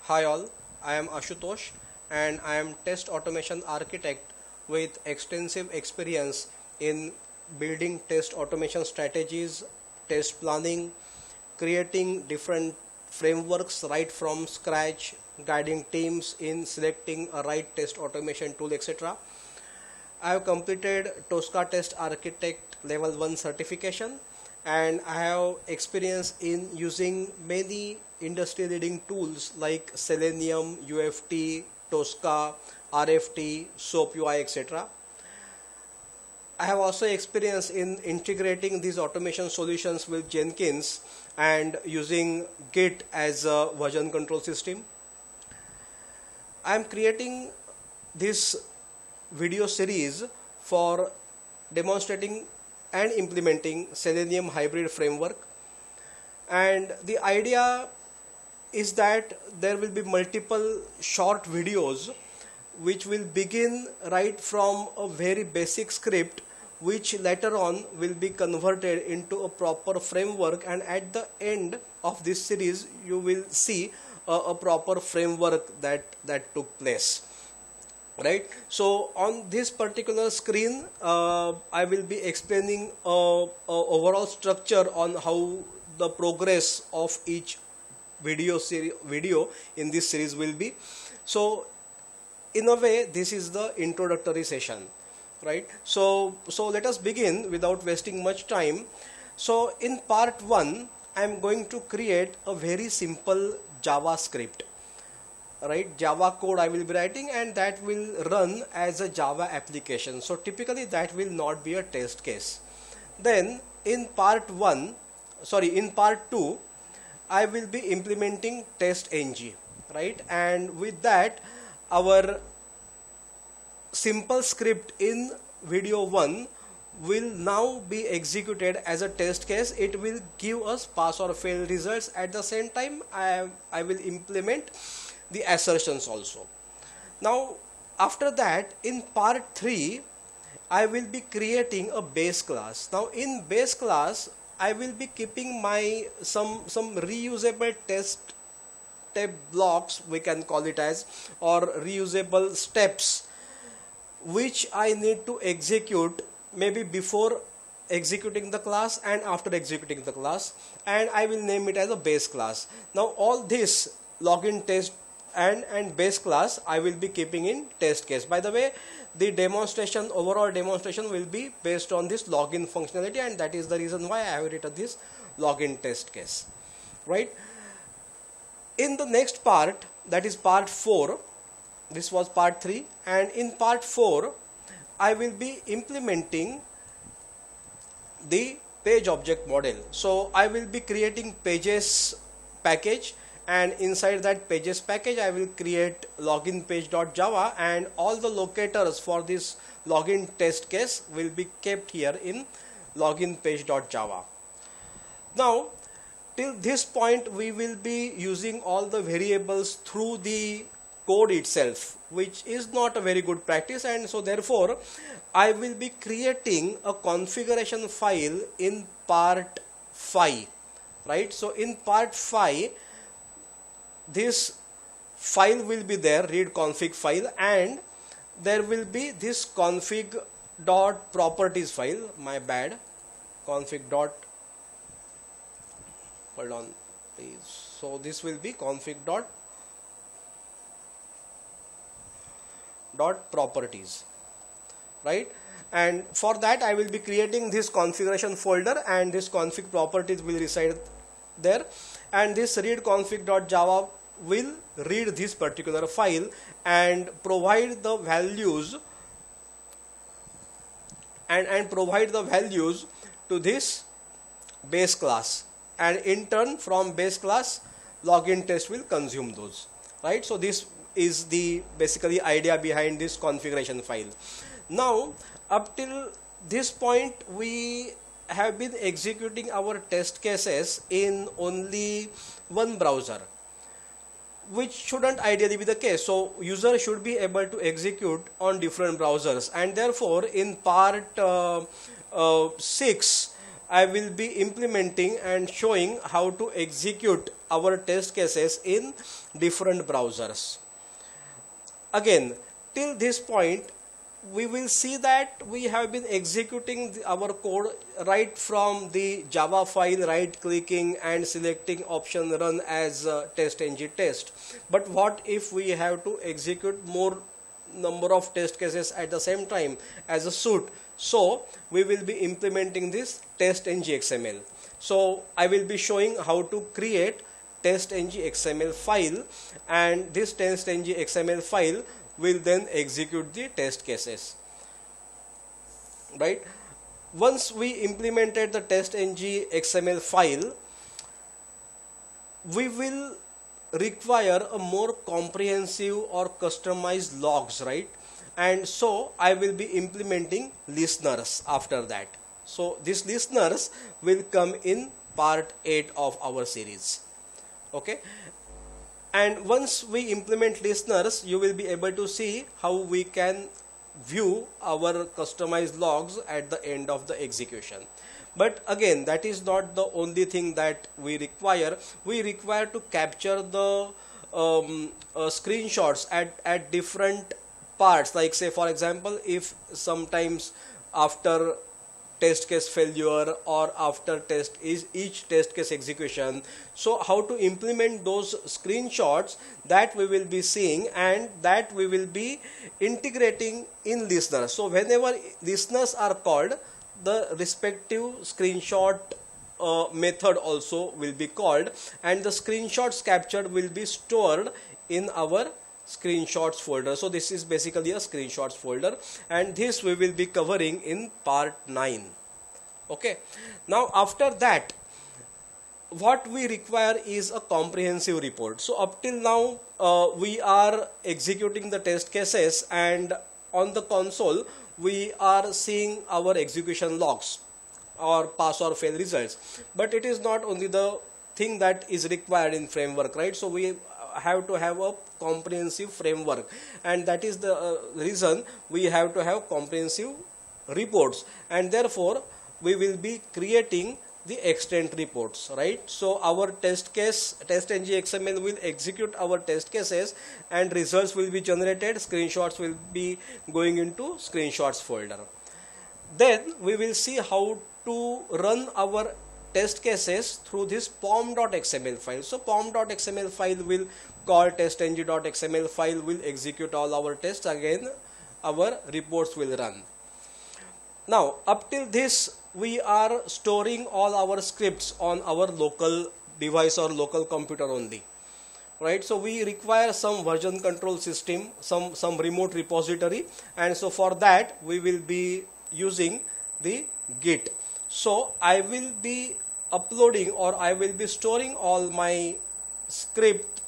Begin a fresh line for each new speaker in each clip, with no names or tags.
Hi all, I am Ashutosh and I am test automation architect with extensive experience in building test automation strategies, test planning, creating different frameworks right from scratch, guiding teams in selecting a right test automation tool, etc. I have completed Tosca Test Architect Level 1 certification and I have experience in using many industry leading tools like Selenium, UFT, Tosca, RFT, SOAP UI, etc. I have also experience in integrating these automation solutions with Jenkins and using Git as a version control system. I am creating this video series for demonstrating and implementing Selenium Hybrid Framework. And the idea is that there will be multiple short videos which will begin right from a very basic script which later on will be converted into a proper framework, and at the end of this series you will see a proper framework that took place, right? So on this particular screen I will be explaining a overall structure on how the progress of each video in this series will be. So in a way this is the introductory session, right? So let us begin without wasting much time. So in part 1 I am going to create a very simple JavaScript, right? Java code I will be writing, and that will run as a Java application. So typically that will not be a test case. Then in part 2 I will be implementing testng, right? And with that our simple script in video 1 will now be executed as a test case. It will give us pass or fail results. At the same time I will implement the assertions also. Now after that in part 3 I will be creating a base class. Now in base class I will be keeping my some reusable test step blocks, we can call it as, or reusable steps which I need to execute maybe before executing the class and after executing the class, and I will name it as a base class. Now all this login test and base class I will be keeping in test case. By the way, the overall demonstration will be based on this login functionality, and that is the reason why I have written this login test case, right? In the next part, that is part 4, this was part 3, and in part 4 I will be implementing the page object model. So I will be creating pages package, and inside that pages package I will create login page.java, and all the locators for this login test case will be kept here in login page.java. Now till this point we will be using all the variables through the code itself, which is not a very good practice, and so therefore I will be creating a configuration file in part 5, right? So in part 5 this file will be there, read config file, and there will be this config.properties file, my bad, config dot, hold on please. So this will be config dot properties, right? And for that I will be creating this configuration folder, and this config properties will reside there, and this read config.java will read this particular file and provide the values and provide the values to this base class, and in turn from base class login test will consume those, right? So this is the basically idea behind this configuration file. Now up till this point we have been executing our test cases in only one browser, which shouldn't ideally be the case. So user should be able to execute on different browsers, and therefore in part 6 I will be implementing and showing how to execute our test cases in different browsers. Again, till this point, we will see that we have been executing our code right from the Java file, right clicking and selecting option run as test-ng test. But what if we have to execute more number of test cases at the same time as a suite? So we will be implementing this test-ng XML. So I will be showing how to create test-ng XML file, and this test-ng XML file will then execute the test cases, right? Once we implemented the test-ng XML file, we will require a more comprehensive or customized logs, right? And so I will be implementing listeners after that. So these listeners will come in part 8 of our series. Okay, and once we implement listeners, you will be able to see how we can view our customized logs at the end of the execution. But again, that is not the only thing that we require. We require to capture the screenshots at different parts. Like say for example, if sometimes after test case failure or after each test case execution, so how to implement those screenshots, that we will be seeing, and that we will be integrating in listeners. So whenever listeners are called, the respective screenshot method also will be called, and the screenshots captured will be stored in our screenshots folder. So this is basically a screenshots folder, and this we will be covering in part 9. Okay, now after that, what we require is a comprehensive report. So up till now we are executing the test cases, and on the console we are seeing our execution logs or pass or fail results. But it is not only the thing that is required in framework, right? So we have to have a comprehensive framework, and that is the reason we have to have comprehensive reports, and therefore we will be creating the extent reports, right? So our test-ng XML will execute our test cases, and results will be generated. Screenshots will be going into screenshots folder. Then we will see how to run our test cases through this pom.xml file. So pom.xml file will call testng.xml file, will execute all our tests. Again, our reports will run. Now up till this, we are storing all our scripts on our local device or local computer only, right? So we require some version control system, some remote repository, and so for that we will be using the Git. So I will be uploading, or I will be storing all my script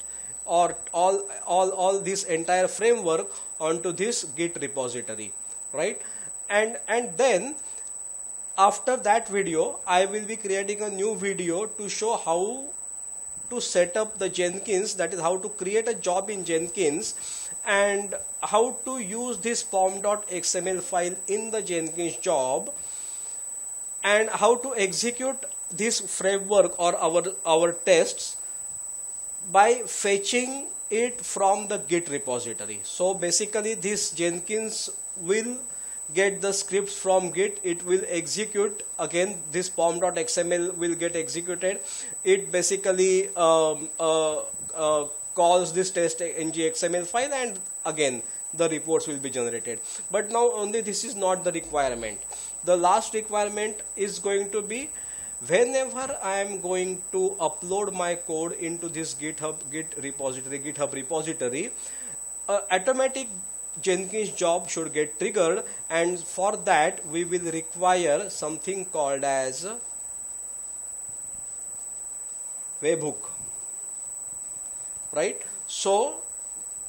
or all this entire framework onto this Git repository, right? And then after that video, I will be creating a new video to show how to set up the Jenkins, that is how to create a job in Jenkins, and how to use this pom.xml file in the Jenkins job, and how to execute this framework or our tests by fetching it from the Git repository. So basically this Jenkins will get the scripts from Git, it will execute, again this pom.xml will get executed. It basically calls this test.ng XML file, and again the reports will be generated. But now only this is not the requirement. The last requirement is going to be, whenever I am going to upload my code into this GitHub repository, automatic Jenkins job should get triggered, and for that we will require something called as webhook, right? So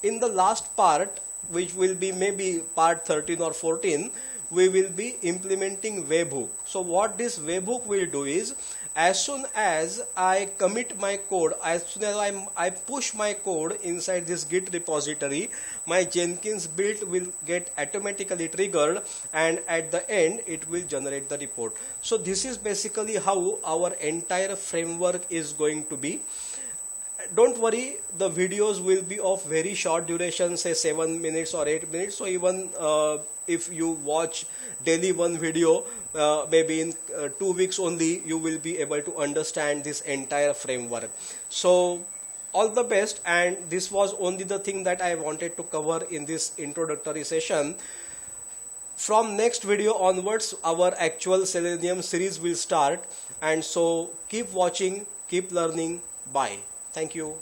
in the last part, which will be maybe part 13 or 14, we will be implementing webhook. So what this webhook will do is, As soon as I commit my code, as soon as I push my code inside this Git repository, my Jenkins build will get automatically triggered, and at the end it will generate the report. So this is basically how our entire framework is going to be. Don't worry, the videos will be of very short duration, say 7 minutes or 8 minutes. So even if you watch daily one video, maybe in 2 weeks only, you will be able to understand this entire framework. So all the best, and this was only the thing that I wanted to cover in this introductory session. From next video onwards, our actual Selenium series will start, and so keep watching, keep learning. Bye. Thank you.